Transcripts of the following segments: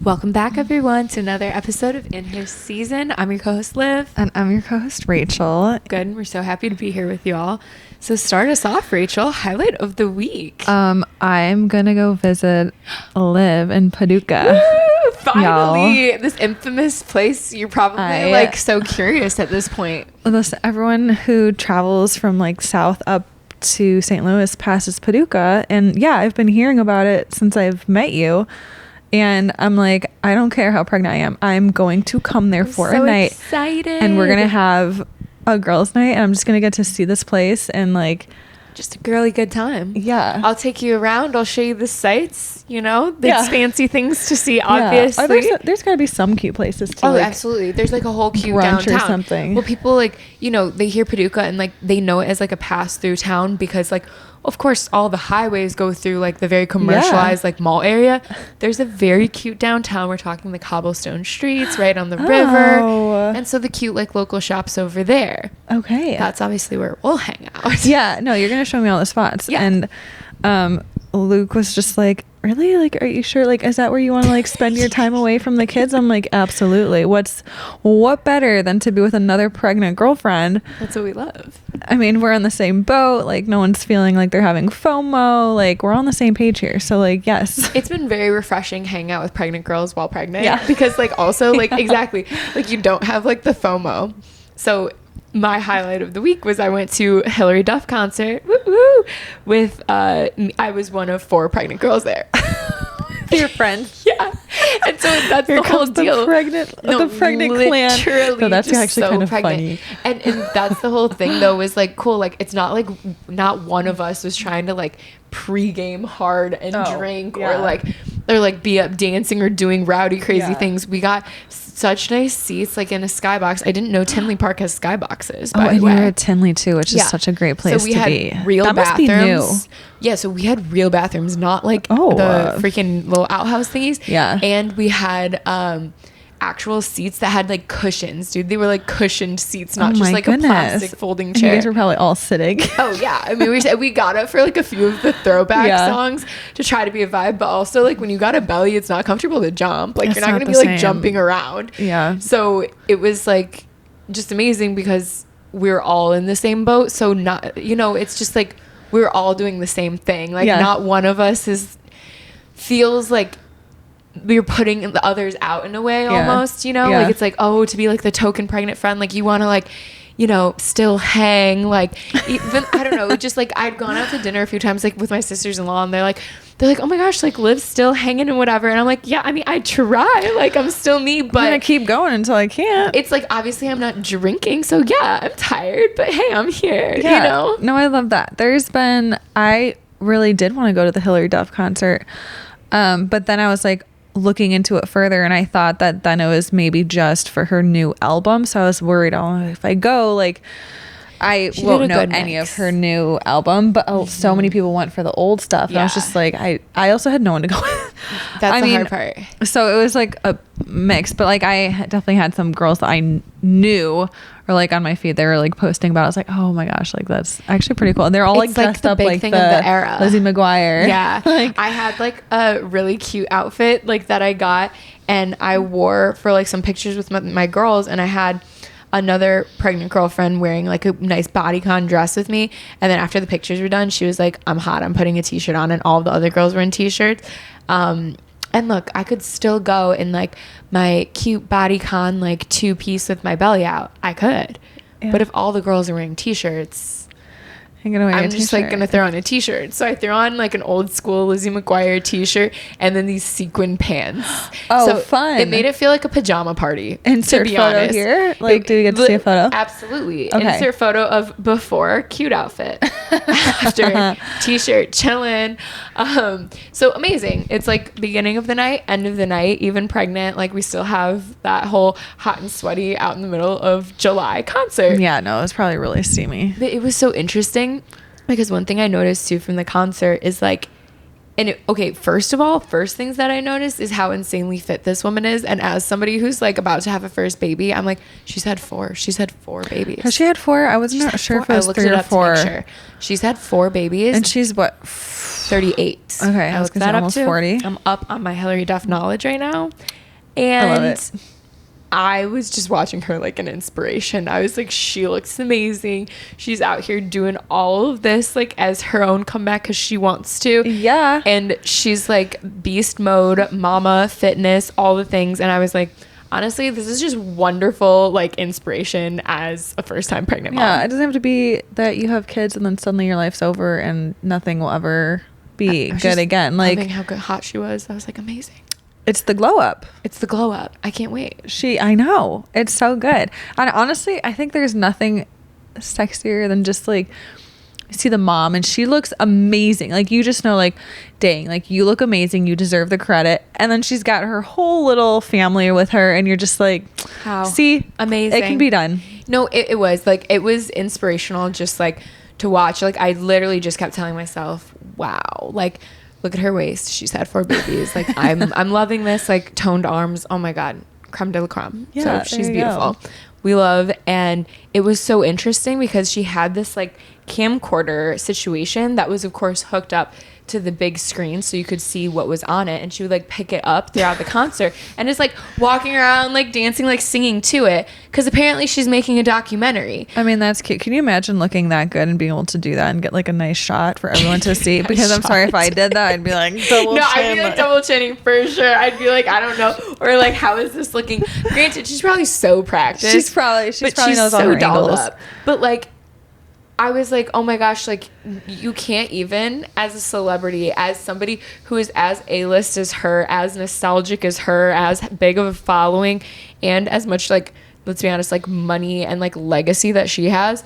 Welcome back, everyone, to another episode of In Here Season. I'm your co-host, Liv. And I'm your co-host, Rachel. Good. We're so happy to be here with you all. So start us off, Rachel. Highlight of the week. I'm going to go visit Liv in Paducah. Woo! Finally! Y'all. This infamous place. You're probably so curious at this point. Listen, everyone who travels from south up to St. Louis passes Paducah. And yeah, I've been hearing about it since I've met you. And I'm like, I don't care how pregnant I am. I'm going to come there for a night. Excited. And we're going to have a girls' night. And I'm just going to get to see this place and just a girly good time. Yeah. I'll take you around. I'll show you the sights, there's fancy things to see, obviously. Oh, there's got to be some cute places too. Oh, absolutely. There's a whole cute downtown. Or something. Well, people they hear Paducah and they know it as a pass through town because of course, all the highways go through the very commercialized mall area. There's a very cute downtown. We're talking the cobblestone streets right on the river. And so the cute local shops over there. Okay. That's obviously where we'll hang out. Yeah. No, you're going to show me all the spots. Yeah. And Luke was just really? Are you sure? Is that where you want to spend your time away from the kids? I'm like, absolutely. What better than to be with another pregnant girlfriend? That's what we love. I mean, we're on the same boat. No one's feeling like they're having FOMO. We're on the same page here. So yes. It's been very refreshing hanging out with pregnant girls while pregnant. Yeah. Because also yeah. Exactly. You don't have the FOMO. So my highlight of the week was I went to Hilary Duff concert with I was one of 4 pregnant girls there. Your friends. Yeah. And so that's Here the whole deal. The pregnant clan. So that's actually kind of funny. And that's the whole thing though, was cool. It's not not one of us was trying to pre-game hard and drink or be up dancing or doing rowdy crazy things. We got such nice seats in a skybox. I didn't know Tinley Park has skyboxes, by the way. And you're at Tinley too, which is such a great place to be. So we had real bathrooms. Must be new. Yeah, so we had real bathrooms, not the freaking little outhouse thingies. Yeah. And we had actual seats that had cushions, dude. They were cushioned seats, not just a plastic folding chair. You guys were probably all sitting. Oh yeah, I mean we got up for a few of the throwback songs to try to be a vibe, but also when you got a belly, it's not comfortable to jump. You're not gonna be jumping around. Yeah. So it was just amazing because we're all in the same boat. So not it's just we're all doing the same thing. Not one of us feels we're putting the others out in a way almost, it's to be the token pregnant friend, you want to still hang, even I don't know, just I'd gone out to dinner a few times with my sisters-in-law and they're like oh my gosh, Liv's still hanging and whatever, and I'm yeah, I mean I try, I'm still me, but I'm gonna keep going until I can't. It's obviously I'm not drinking, so yeah, I'm tired, but hey, I'm here. No, I love that. I really did want to go to the Hilary Duff concert, but then I was looking into it further, and I thought that then it was maybe just for her new album, so I was worried if I go I won't know any of her new album, but so many people went for the old stuff, and I was just I also had no one to go with. That's the hard part. So it was a mix, but I definitely had some girls that I knew or on my feed, they were posting about it. I was oh my gosh, that's actually pretty cool, and they're all it's dressed up thing of the era. Lizzie McGuire. Yeah. I had a really cute outfit that I got and I wore for some pictures with my girls, and I had another pregnant girlfriend wearing a nice bodycon dress with me, and then after the pictures were done, she was I'm hot, I'm putting a t-shirt on, and all the other girls were in t-shirts. And look, I could still go in my cute bodycon 2-piece with my belly out. I could. Yeah. But if all the girls are wearing t-shirts, I'm just gonna throw on a t-shirt. So I threw on an old school Lizzie McGuire t-shirt and then these sequin pants. Oh, so fun. It made it feel like a pajama party. Insert to be photo honest. Here? Do we get to see a photo? Absolutely. Okay. Insert photo of before, cute outfit. After, t-shirt, chilling. So amazing. It's beginning of the night, end of the night, even pregnant. We still have that whole hot and sweaty out in the middle of July concert. Yeah, no, it was probably really steamy. But it was so interesting because one thing I noticed too from the concert is And okay, first of all, first things that I noticed is how insanely fit this woman is. And as somebody who's like about to have a first baby, I'm like, she's had four babies. Has she had 4? I wasn't sure if it was 3 or 4. Sure. She's had 4 babies. And she's what? 38. Okay, I was gonna say almost 40. I'm up on my Hilary Duff knowledge right now. And I love it. I was just watching her like an inspiration. I was like, she looks amazing. She's out here doing all of this like as her own comeback because she wants to. Yeah. And she's like beast mode, mama, fitness, all the things. And I was like, honestly, this is just wonderful like inspiration as a first time pregnant mom. Yeah, it doesn't have to be that you have kids and then suddenly your life's over and nothing will ever be good again. Like loving how good hot she was. I was like, amazing. It's the glow up. It's the glow up. I can't wait. I know. It's so good. And honestly, I think there's nothing sexier than just like see the mom and she looks amazing. Like you just know like, dang, like you look amazing. You deserve the credit. And then she's got her whole little family with her and you're just like, how see, amazing. It can be done. No, it was like, it was inspirational just like to watch. Like I literally just kept telling myself, wow, like look at her waist. She's had 4 babies. Like I'm loving this, like toned arms. Oh my God. Creme de la creme. Yeah, so she's beautiful. We love. And it was so interesting because she had this like camcorder situation that was of course hooked up to the big screen so you could see what was on it, and she would like pick it up throughout the concert and just like walking around like dancing, like singing to it, because apparently she's making a documentary. I mean, that's cute. Can you imagine looking that good and being able to do that and get like a nice shot for everyone to see? Because I'm sorry, if I did that, I'd be like I'd be like double chinning for sure. I'd be like, I don't know, or like, how is this looking? Granted, she's probably so practiced. She probably knows all her angles. But like, I was like, oh my gosh, like you can't even, as a celebrity, as somebody who is as A-list as her, as nostalgic as her, as big of a following, and as much like, let's be honest, like money and like legacy that she has,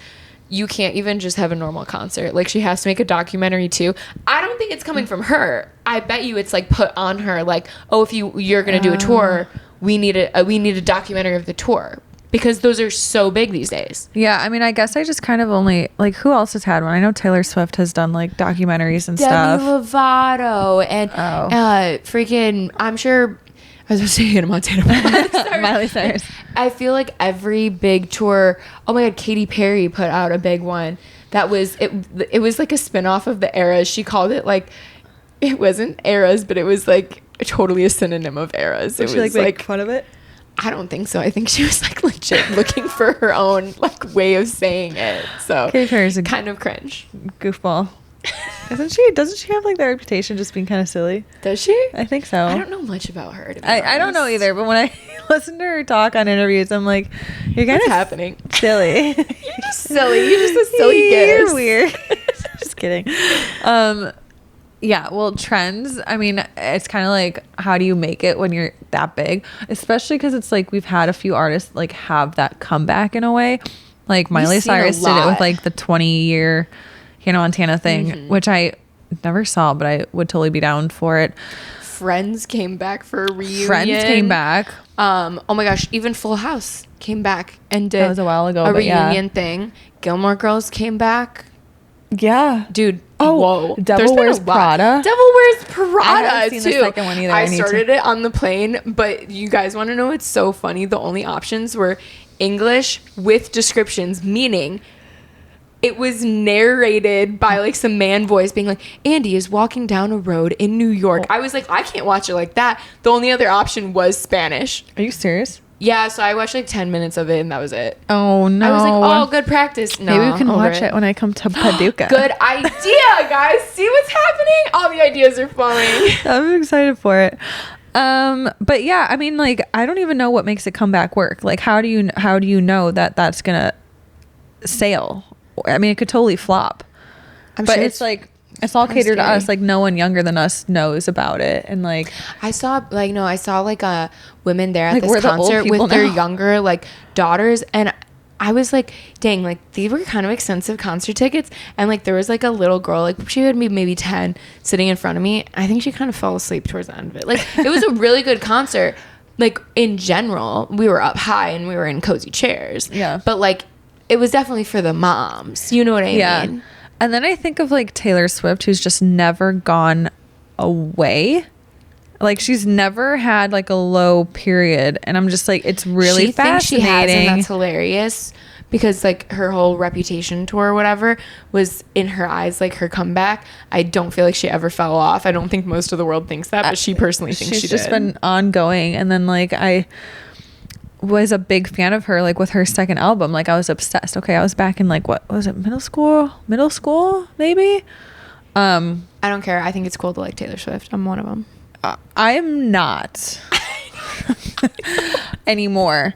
you can't even just have a normal concert. Like she has to make a documentary too. I don't think it's coming from her. I bet you it's like put on her, like, oh, if you're gonna do a tour, we need a documentary of the tour. Because those are so big these days. Yeah, I mean, I guess I just kind of only, like, who else has had one? I know Taylor Swift has done, like, documentaries and stuff. Demi Lovato and freaking, I'm sure, I was going to say Hannah Montana. Miley Cyrus. I feel like every big tour, oh my God, Katy Perry put out a big one. That was, it was like a spinoff of the Eras. She called it, like, it wasn't Eras, but it was, like, totally a synonym of Eras. Did she, like, make fun of it? I don't think so. I think she was like legit looking for her own like way of saying it. So Katy Perry's kind of cringe. Goofball. Doesn't she have like the reputation just being kind of silly? Does she? I think so. I don't know much about her. I don't know either, but when I listen to her talk on interviews, I'm like, you're kind of happening. Silly. You're just silly. You're just a silly kid. You're weird. Just kidding. Yeah, well, trends, I mean, it's kind of like, how do you make it when you're that big? Especially because it's like we've had a few artists like have that comeback in a way. Like Miley Cyrus did it with like the 20-year Hannah Montana thing, which I never saw, but I would totally be down for it. Friends came back for a reunion. Friends came back. Oh my gosh, even Full House came back and did that was a while ago, a reunion thing. Gilmore Girls came back. Yeah, dude. Oh, whoa! Devil Wears Prada. Devil Wears Prada. I haven't seen the second one either. I started it on the plane, but you guys want to know what's so funny? The only options were English with descriptions, meaning it was narrated by like some man voice being like, Andy is walking down a road in New York. I was like, I can't watch it like that. The only other option was Spanish. Are you serious? Yeah, so I watched like 10 minutes of it and that was it. Oh no. I was like, oh, good practice. No, maybe we can watch it when I come to Paducah. Good idea, guys. See what's happening? All the ideas are flowing. I'm excited for it. But yeah, I mean, like, I don't even know what makes a comeback work. Like, how do you know that that's gonna sail? I mean, it could totally flop. But sure it's like, it's all catered to us. Like, no one younger than us knows about it. And like, I saw women there at this concert with their younger like daughters, and I was like, dang, like these were kind of expensive concert tickets, and like there was like a little girl, like she would be maybe 10, sitting in front of me. I think she kind of fell asleep towards the end of it. Like it was a really good concert. Like in general, we were up high and we were in cozy chairs. Yeah. But like it was definitely for the moms. You know what I mean? And then I think of like Taylor Swift, who's just never gone away. Like she's never had like a low period, and I'm just like, it's really she fascinating. thinks she has, and that's hilarious because like her whole Reputation tour or whatever was in her eyes like her comeback. I don't feel like she ever fell off. I don't think most of the world thinks that, but she personally thinks she's she just did. been ongoing. And then like I was a big fan of her, like with her second album. Like I was obsessed. Okay, I was back in like, what was it, middle school maybe. I don't care. I think it's cool to like Taylor Swift. I'm one of them. I'm not anymore,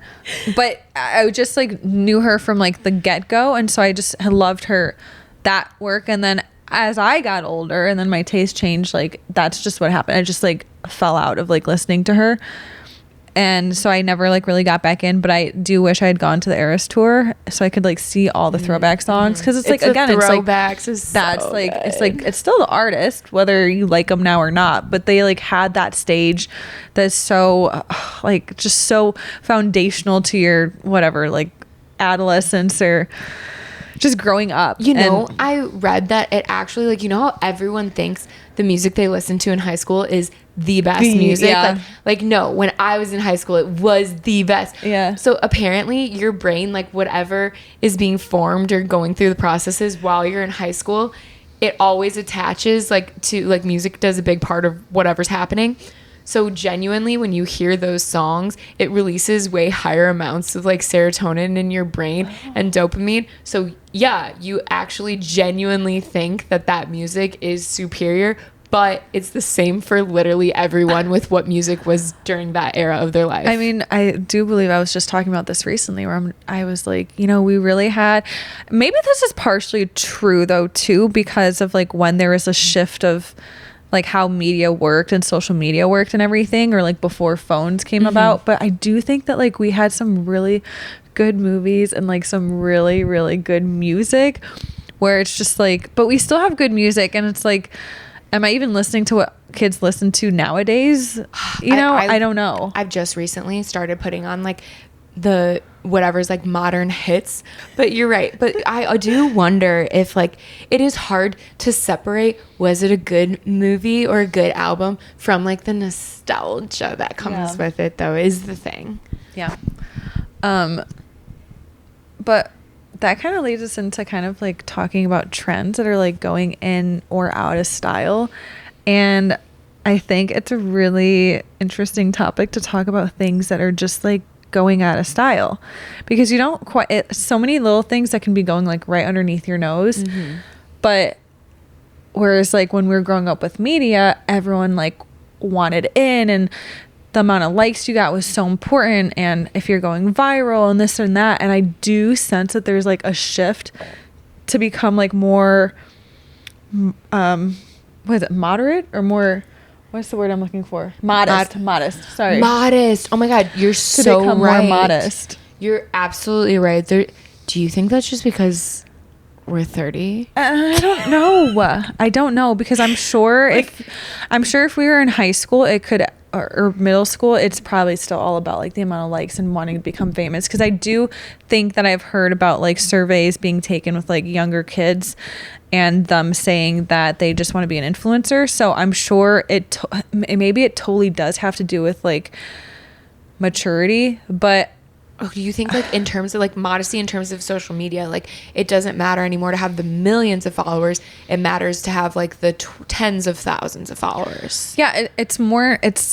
but I just like knew her from like the get-go, and so I just had loved her, that work. And then as I got older and then my taste changed, like that's just what happened. I just like fell out of like listening to her, and so I never like really got back in. But I do wish I had gone to the Eras tour so I could like see all the throwback songs, because it's like, again, it's like throwbacks is that's so like good. It's like it's still the artist whether you like them now or not, but they like had that stage that's so like just so foundational to your whatever, like adolescence or just growing up. You know, I read that it actually, like, you know how everyone thinks the music they listen to in high school is the best music? Yeah. Like no, when I was in high school, it was the best. Yeah. So apparently your brain, like whatever is being formed or going through the processes while you're in high school, it always attaches like to, like music does a big part of whatever's happening. So genuinely, when you hear those songs, it releases way higher amounts of like serotonin in your brain and dopamine. So yeah, you actually genuinely think that that music is superior, but it's the same for literally everyone with what music was during that era of their life. I mean, I do believe I was just talking about this recently where I was like, you know, we really had, maybe this is partially true though too, because of like when there was a shift of like how media worked and social media worked and everything, or like before phones came about. But I do think that like we had some really good movies and like some really, really good music where it's just like, but we still have good music, and it's like, am I even listening to what kids listen to nowadays? You know, I don't know. I've just recently started putting on like the whatever's like modern hits, but you're right. But I do wonder if like it is hard to separate, was it a good movie or a good album, from like the nostalgia that comes with it, though, is the thing. Yeah. But that kind of leads us into kind of like talking about trends that are like going in or out of style. And I think it's a really interesting topic to talk about things that are just like going out of style, because you don't quite, so many little things that can be going like right underneath your nose. But whereas like when we were growing up with media, everyone like wanted in, and the amount of likes you got was so important, and if you're going viral and this and that. And I do sense that there's like a shift to become like more what is it, moderate, or more, what's the word I'm looking for? Modest. Sorry. Modest. Oh my God, you're To so become right. more modest. You're absolutely right. Do you think that's just because we're 30? I don't know, because I'm sure if we were in high school, it could, or middle school, it's probably still all about like the amount of likes and wanting to become famous. Because I do think that I've heard about like surveys being taken with like younger kids and them saying that they just want to be an influencer. So I'm sure maybe it totally does have to do with like maturity. But Do you think like in terms of like modesty, in terms of social media, like it doesn't matter anymore to have the millions of followers? It matters to have like the tens of thousands of followers. Yeah, it's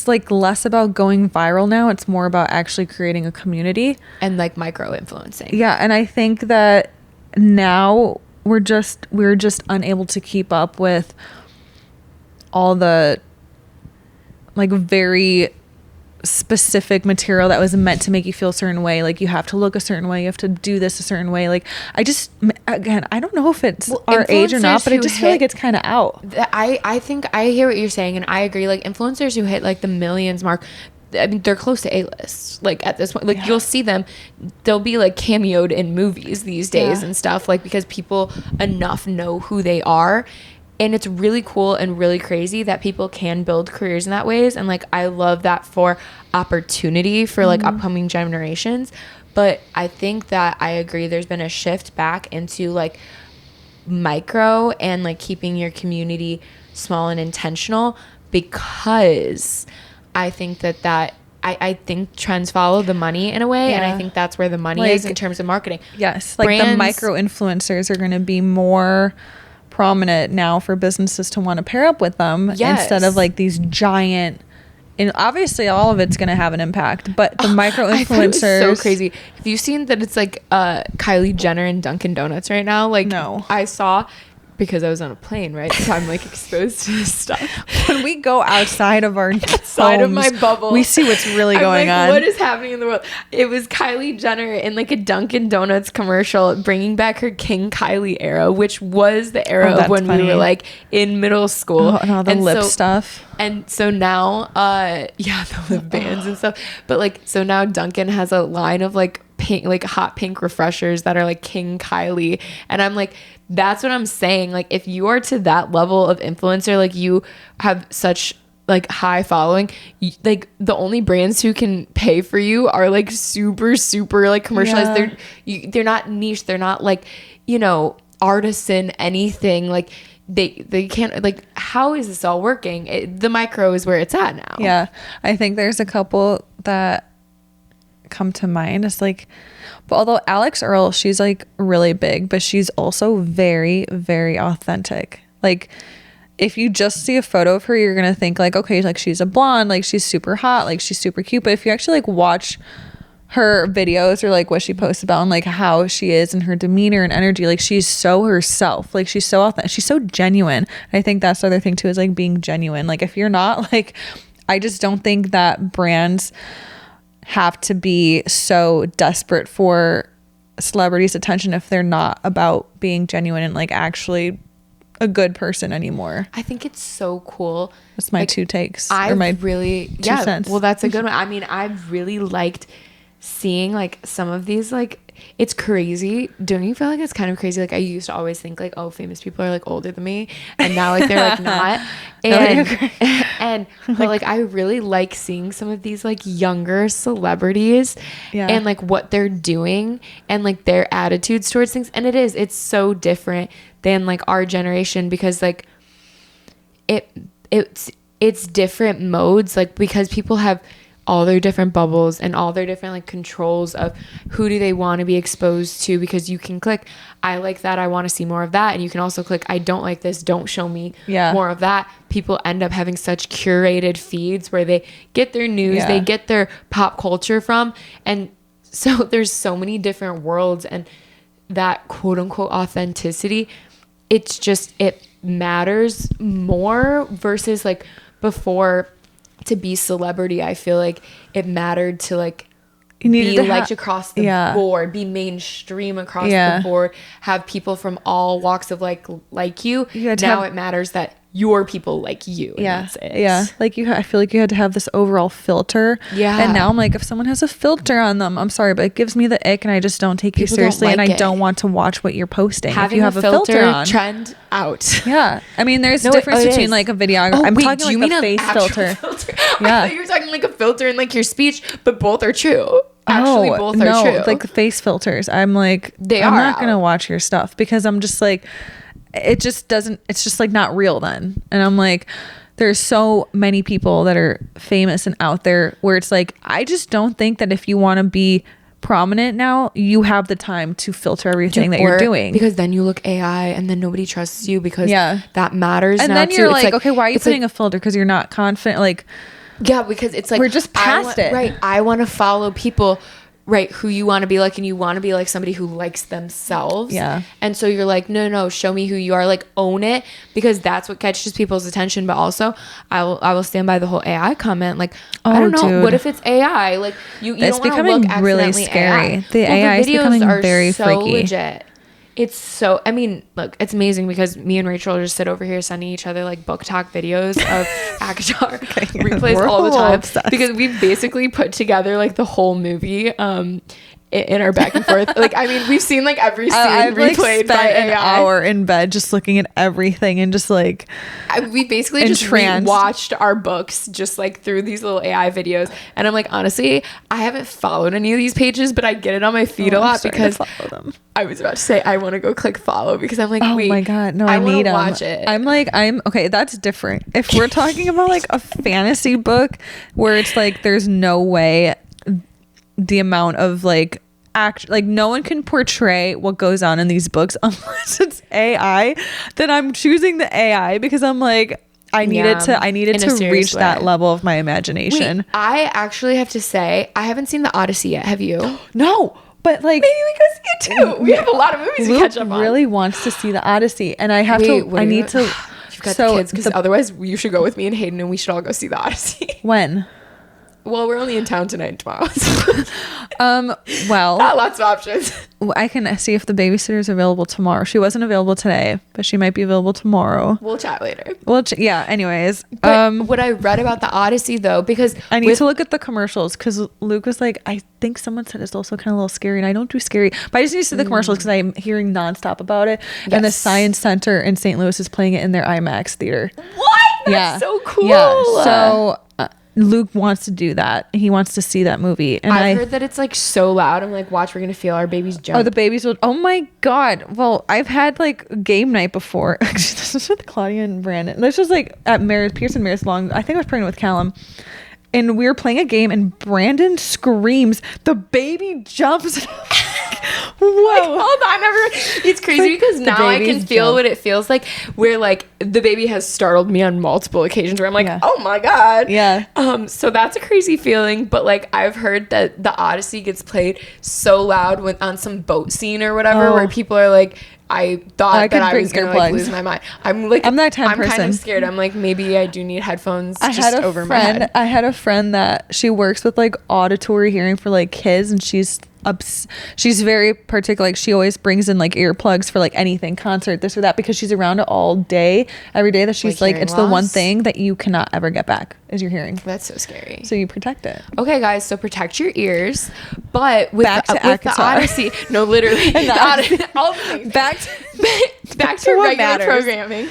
like less about going viral now. It's more about actually creating a community and like micro influencing. Yeah, and I think that now we're just unable to keep up with all the like very specific material that was meant to make you feel a certain way. Like you have to look a certain way, you have to do this a certain way. Like I don't know if it's our age or not, but I just feel like it's kind of out. I think I hear what you're saying, and I agree. Like influencers who hit like the millions mark, I mean, they're close to A-list. Like at this point, like you'll see them, they'll be like cameoed in movies these days and stuff, like because people enough know who they are. And it's really cool and really crazy that people can build careers in that ways. And like, I love that for opportunity for like upcoming generations. But I think that I agree, there's been a shift back into like micro and like keeping your community small and intentional. because I think that I think trends follow the money in a way, and I think that's where the money is in terms of marketing. Yes, like the micro influencers are going to be more prominent now for businesses to want to pair up with them instead of like these giant. And obviously, all of it's going to have an impact, but the micro influencers. So crazy. Have you seen that it's like Kylie Jenner and Dunkin' Donuts right now? Like, no, I saw. Because I was on a plane, right? So I'm like exposed to this stuff. When we go outside of our outside of my bubble, we see what's really going on. What is happening in the world? It was Kylie Jenner in like a Dunkin' Donuts commercial, bringing back her King Kylie era, which was the era of when we were like in middle school. And all the lip stuff. And so now, the lip bands and stuff. But like, so now Dunkin' has a line of like pink, like hot pink refreshers that are like King Kylie, and I'm like, that's what I'm saying. Like, if you are to that level of influencer, like you have such like high following, like the only brands who can pay for you are like super like commercialized. They're not niche. They're not like, you know, artisan anything. Like they can't, like, how is this all working? The micro is where it's at now. Yeah, I think there's a couple that come to mind. It's like, but although Alex Earl, she's like really big, but she's also very, very authentic. Like, if you just see a photo of her, you're gonna think like, okay, like she's a blonde, like she's super hot, like she's super cute. But if you actually like watch her videos or like what she posts about and like how she is and her demeanor and energy, like she's so herself. Like she's so authentic, she's so genuine. And I think that's the other thing too, is like being genuine. Like if you're not, like, I just don't think that brands have to be so desperate for celebrities' attention if they're not about being genuine and like actually a good person anymore. I think it's so cool. That's my two takes. Two cents. Well, that's a good one. I mean, I've really liked seeing like some of these, like, it's crazy. Don't you feel like it's kind of crazy? Like I used to always think like, oh, famous people are like older than me, and now like they're like not. And but like I really like seeing some of these like younger celebrities and like what they're doing and like their attitudes towards things. And it's so different than like our generation, because like it's different modes, like because people have all their different bubbles and all their different like controls of who do they want to be exposed to, because you can click, I like that, I want to see more of that, and you can also click, I don't like this, don't show me more of that. People end up having such curated feeds where they get their news, they get their pop culture from, and so there's so many different worlds, and that quote unquote authenticity, it's just, it matters more versus like before. To be celebrity, I feel like it mattered to like be liked across the board, be mainstream across the board, have people from all walks of like you. Now it matters that your people like you. And that's it. Yeah. Like I feel like you had to have this overall filter. Yeah. And now I'm like, if someone has a filter on them, I'm sorry, but it gives me the ick, and I just don't take you seriously, and I don't want to watch what you're posting. Having if you have a filter on, trend out. Yeah. I mean, there's a difference between like a videographer. I'm talking like the face filter. Yeah. I thought you were talking like a filter in like your speech, but both are true. Actually, both are true. Like the face filters. I'm like, I'm not going to watch your stuff, because I'm just like, it just doesn't, it's just like not real then. And I'm like, there's so many people that are famous and out there where it's like, I just don't think that if you want to be prominent now, you have the time to filter everything that you're doing, because then you look AI and then nobody trusts you, because that matters. And now then you're too. like, okay, why are you putting a filter? Because you're not confident. Like, yeah, because it's like, we're just past it. Right. I want to follow people, right, who you want to be like, and you want to be like somebody who likes themselves. Yeah. And so you're like, no, show me who you are. Like, own it, because that's what catches people's attention. But also, I will stand by the whole AI comment. Like, I don't know, dude, what if it's AI? Like, you don't want to look accidentally really scary. AI. The AI is becoming very freaky. Legit. It's so, I mean, look, it's amazing, because me and Rachel just sit over here sending each other like book talk videos of Akatar replays all the time, because we've basically put together like the whole movie. in our back and forth. Like, I mean, we've seen like every scene I've replayed by spent an AI. hour in bed just looking at everything and just like We basically just entranced. watched our books just like through these little AI videos. And I'm like, honestly, I haven't followed any of these pages, but I get it on my feed a I'm lot starting to because follow them. I was about to say I want to go click follow because I'm like, Oh wait, my god, no, I I want need to 'em. watch it. I'm okay, that's different. If we're talking about like a fantasy book where it's like there's no way the amount of like like no one can portray what goes on in these books unless it's AI, then I'm choosing the AI because I'm like I needed in a to serious reach that way. level of my imagination. Wait, I actually have to say I haven't seen the Odyssey yet. Have you? No, but like Maybe we go see it too. We have a lot of movies to Luke catch up on. really wants to see the Odyssey, and I have Wait, to. what I are need you- to. You've got so the kids because the- otherwise you should go with me and Hayden and we should all go see the Odyssey. when? Well, we're only in town tonight and tomorrow. Well, Not lots of options. I can see if the babysitter is available tomorrow. She wasn't available today, but she might be available tomorrow. We'll chat later. Well, yeah. Anyways, But what I read about the Odyssey though, because I need to look at the commercials because Luke was like, I think someone said it's also kind of a little scary, and I don't do scary, but I just need to see the commercials because I'm hearing nonstop about it. And the Yes. Science Center in St. Louis is playing it in their IMAX theater. what? That's so cool. Yeah. So Luke wants to do that. He wants to see that movie, and I've heard that it's like so loud. I'm like, watch, we're gonna feel our babies jump. Oh, the babies will. Oh my god. Well, I've had like game night before. Actually, this was with Claudia and Brandon. This was like at Pearson Maris Long. I think I was pregnant with Callum, and we were playing a game, and Brandon screams. The baby jumps. Whoa! Like, hold on, everyone. It's crazy Like, because the now I can babies feel jump. what it feels like. Where like the baby has startled me on multiple occasions. Where I'm like, Yeah. oh my god. Yeah. So that's a crazy feeling. But like I've heard that the Odyssey gets played so loud when on some boat scene or whatever, Oh. where people are like, I thought I could that I bring was gonna like earplugs. lose my mind. I'm like, I'm that kind of I'm kind person. of scared. I'm like, maybe I do need headphones I just had a over my friend. head. I had a friend that she works with like auditory hearing for like kids, and she's very particular. Like she always brings in like earplugs for like anything, concert, this or that, because she's around it all day, every day. That she's like hearing it's the one loss? thing that you cannot ever get back is your hearing. That's so scary. So you protect it. Okay, guys, so protect your ears. But with, Back to with the Akatar. Odyssey, no, literally, And the Odyssey. all the things. Back to back to what regular matters. programming.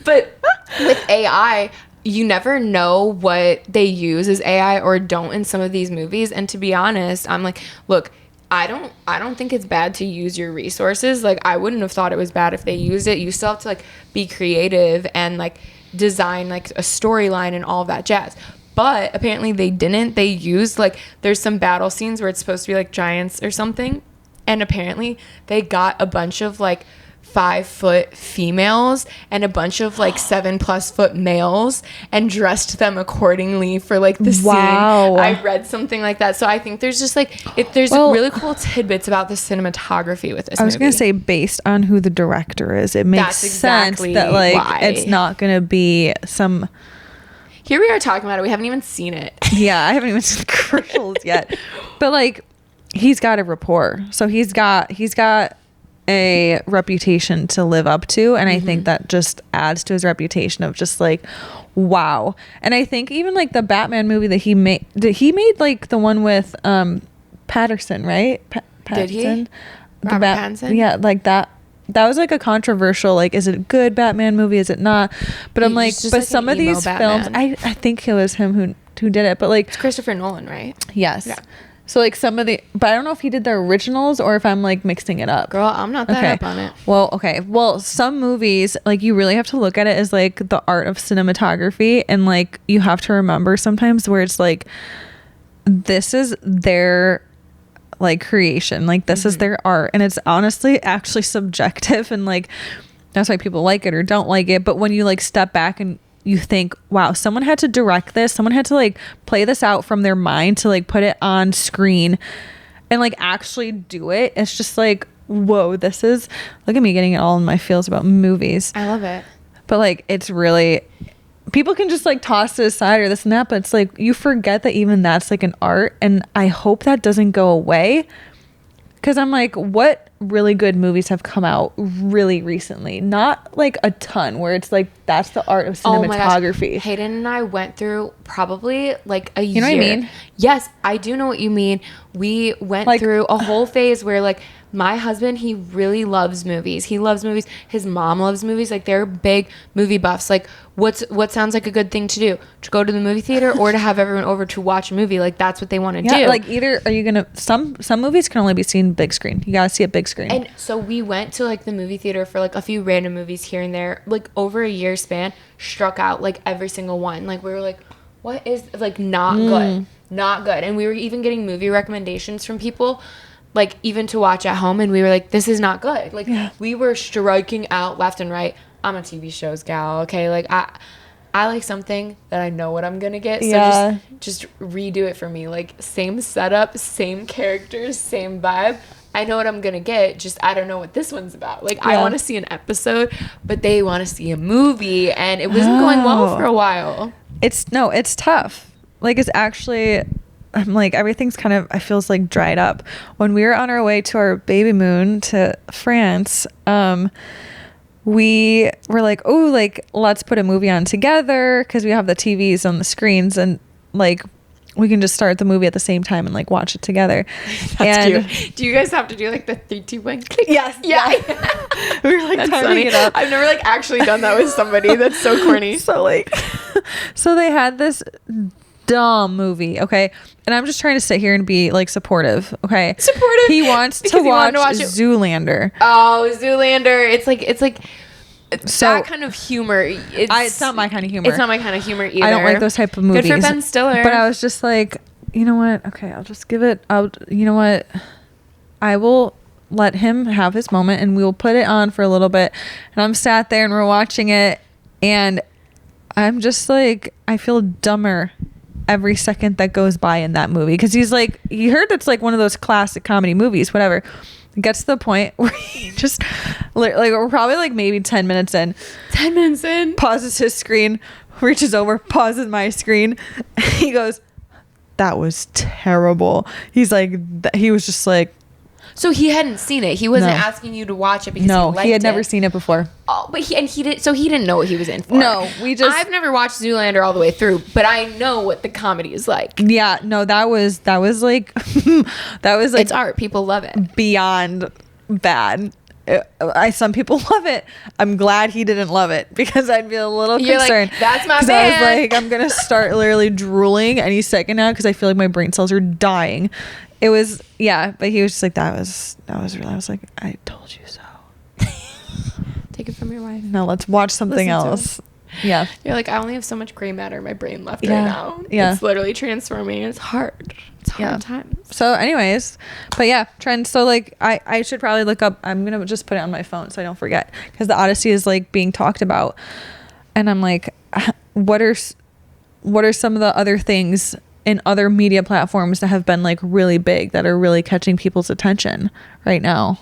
But with AI, you never know what they use as AI or don't in some of these movies. And to be honest, I'm like, look, I don't think it's bad to use your resources. Like I wouldn't have thought it was bad if they used it. You still have to like be creative and like design like a storyline and all of that jazz. But apparently they didn't. They used like there's some battle scenes where it's supposed to be like giants or something. And apparently they got a bunch of like 5-foot females and a bunch of like 7+ foot males and dressed them accordingly for like the Wow. scene. I read something like that. So I think there's just like there's really cool tidbits about the cinematography with this I was movie. gonna say based on who the director is, it makes That's exactly sense that like why. it's not gonna be some. Here we are talking about it. We haven't even seen it. Yeah, I haven't even seen the commercials yet, but like he's got a rapport, so he's got a reputation to live up to, and I think that just adds to his reputation of just like wow. And I think even like the Batman movie that he made like the one with Patterson, right? Did he? Pattinson? Robert Pattinson? Yeah, like that was like a controversial, like, is it a good Batman movie, is it not? But I'm He's like, just but like some an of emo these Batman. films, I think it was him who did it, but like It's Christopher Nolan, right? yes. Yeah. So like some of the, but I don't know if he did the originals or if I'm like mixing it up. Girl, I'm not that up on it. Well, okay. Well, some movies, like you really have to look at it as like the art of cinematography, and like you have to remember sometimes where it's like this is their like creation, like this is their art, and it's honestly actually subjective, and like that's why people like it or don't like it. But when you like step back and you think, wow, someone had to direct this, someone had to like play this out from their mind to like put it on screen and like actually do it. It's just like, whoa, this is, look at me getting it all in my feels about movies. I love it. But like it's really, people can just like toss it aside or this and that, but it's like you forget that even that's like an art, and I hope that doesn't go away. because I'm like, what really good movies have come out really recently? Not like a ton where it's like, that's the art of cinematography. Hayden and I went through probably like a year. You know what I mean? Yes, I do know what you mean. We went Like, through a whole phase where like my husband, he really loves movies. He loves movies. His mom loves movies. Like they're big movie buffs. Like what sounds like a good thing to do? To go to the movie theater or to have everyone over to watch a movie. Like that's what they want to do. Like either are you gonna some movies can only be seen big screen. You gotta see a big screen. And so we went to like the movie theater for like a few random movies here and there, like over a year span, struck out like every single one. Like we were like, what is like not good, not good. And we were even getting movie recommendations from people, like even to watch at home. And we were like, this is not good. Like we were striking out left and right. I'm a TV shows gal. Okay. Like I like something that I know what I'm going to get. So just redo it for me. Like same setup, same characters, same vibe. I know what I'm going to get. Just I don't know what this one's about. Like I want to see an episode, but they want to see a movie. And it wasn't going well for a while. It's tough. Like it's actually, I'm like, everything's kind of, I feels like dried up. When we were on our way to our baby moon to France, we were like, oh, like let's put a movie on together because we have the TVs on the screens and like we can just start the movie at the same time and like watch it together. That's cute. Do you guys have to do like the 3, 2, 1 click? Yes. Yeah. We were like timing it up. I've never like actually done that with somebody. That's so corny. So like, so they had this dumb movie, okay, and I'm just trying to sit here and be like supportive, okay. He wants to watch Zoolander. Oh, Zoolander. It's like so that kind of humor. It's not my kind of humor. It's not my kind of humor either. I don't like those type of movies. Good for Ben Stiller. But I was just like, you know what? Okay, I'll just give it. You know what? I will let him have his moment, and we will put it on for a little bit. And I'm sat there, and we're watching it, and I'm just like, I feel dumber every second that goes by in that movie because he's like, he heard it's like one of those classic comedy movies, whatever. It gets to the point where he just like, we're probably like maybe 10 minutes in, pauses his screen, reaches over, pauses my screen. He goes, that was terrible. He's like, he was just like, so he hadn't seen it. He wasn't asking you to watch it because he liked it. He had never seen it before. Oh, but he didn't. So he didn't know what he was in for. No, I've never watched Zoolander all the way through, but I know what the comedy is like. Yeah, no, that was like, it's art. People love it. Beyond bad. Some people love it. I'm glad he didn't love it because I'd be a little concerned. Like, that's my man. Because I was like, I'm gonna start literally drooling any second now because I feel like my brain cells are dying. It was, but he was just like, that was real. I was like, I told you so. Take it from your wife. No, let's watch something else. Yeah. You're like, I only have so much gray matter in my brain left right now. Yeah. It's literally transforming. It's hard. It's hard times. So anyways, but yeah, trends. So like, I should probably look up, I'm going to just put it on my phone so I don't forget because the Odyssey is like being talked about. And I'm like, what are some of the other things in other media platforms that have been like really big that are really catching people's attention right now?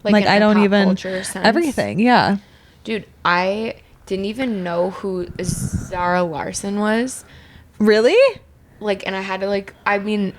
Like I don't even everything. Yeah. Dude, I didn't even know who Zara Larsson was. Really? Like, and I had to like, I mean,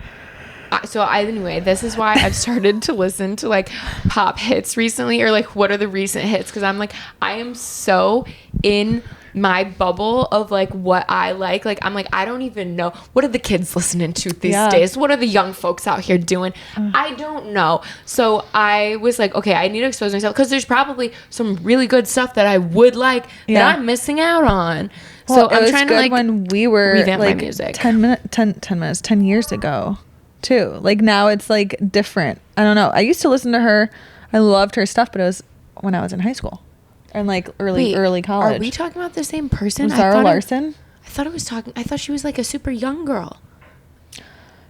anyway, this is why I've started to listen to like pop hits recently, or like what are the recent hits, because I'm like, I am so in my bubble of like what I like. Like I'm like, I don't even know what are the kids listening to these days. What are the young folks out here doing? I don't know. So I was like, okay, I need to expose myself because there's probably some really good stuff that I would like that I'm missing out on. Well, so I'm trying to like when we were revamp like my music 10 years ago too. Like now it's like different. I don't know. I used to listen to her. I loved her stuff, but it was when I was in high school and like early college. Are we talking about the same person? Zara Larsson? I thought she was like a super young girl.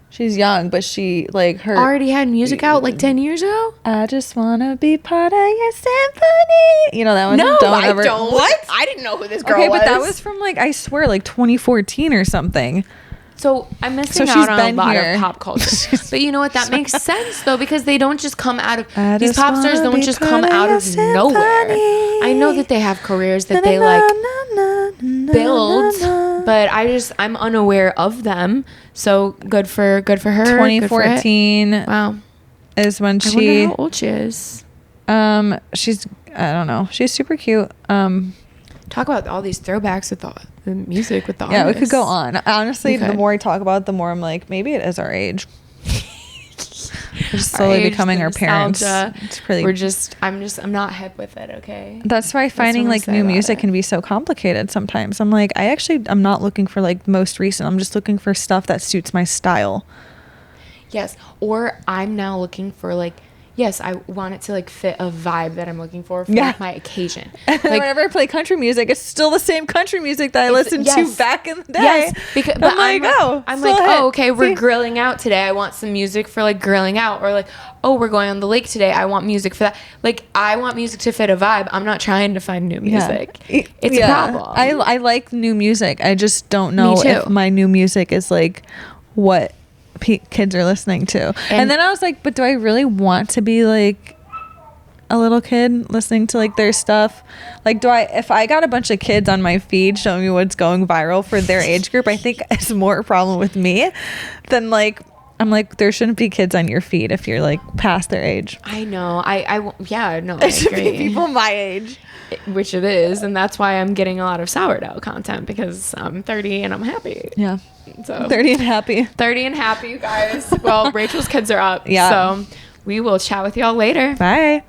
She's young, but she like her already had music out like 10 years ago. I just wanna be part of your symphony. You know that one? No, I don't. What? I didn't know who this girl was. Okay, but that was from like, I swear, like 2014 or something. So I'm missing out on a lot of pop culture. But you know what? That makes sense though, because they don't just come out of, these pop stars don't just come out of nowhere. I know that they have careers that they like build, but I'm unaware of them. So good for her. 2014. Wow. is when I wonder how old she is. She's, I don't know. She's super cute. Talk about all these throwbacks with the music, with the Yeah, artists. we could go on. Honestly, We the could. more I talk about it, the more I'm like, maybe it is our age. We're just Our slowly age, becoming the our parents. nostalgia. It's pretty. I'm not hip with it, okay? That's why finding what I like say new about music it. can be so complicated sometimes. I'm like, I'm not looking for like most recent. I'm just looking for stuff that suits my style. Yes. Or I'm now looking for like, yes, I want it to like fit a vibe that I'm looking for like, my occasion. Like, whenever I play country music, it's still the same country music that I listened to back in the day. Yes, because but I'm like, okay, we're See? grilling out today. I want some music for like grilling out, or like, oh, we're going on the lake today. I want music for that. Like, I want music to fit a vibe. I'm not trying to find new music. It's a problem. I like new music. I just don't know Me too. if my new music is like what kids are listening to. And then I was like, but do I really want to be like a little kid listening to like their stuff? Like, if I got a bunch of kids on my feed showing me what's going viral for their age group, I think it's more a problem with me than like, I'm like, there shouldn't be kids on your feed if you're like past their age. I know. Yeah, no, I It should agree. be people my age. Which it is, and that's why I'm getting a lot of sourdough content, because I'm 30 and I'm happy. Yeah. So 30 and happy. 30 and happy, you guys. Well, Rachel's kids are up. Yeah. So we will chat with y'all later. Bye.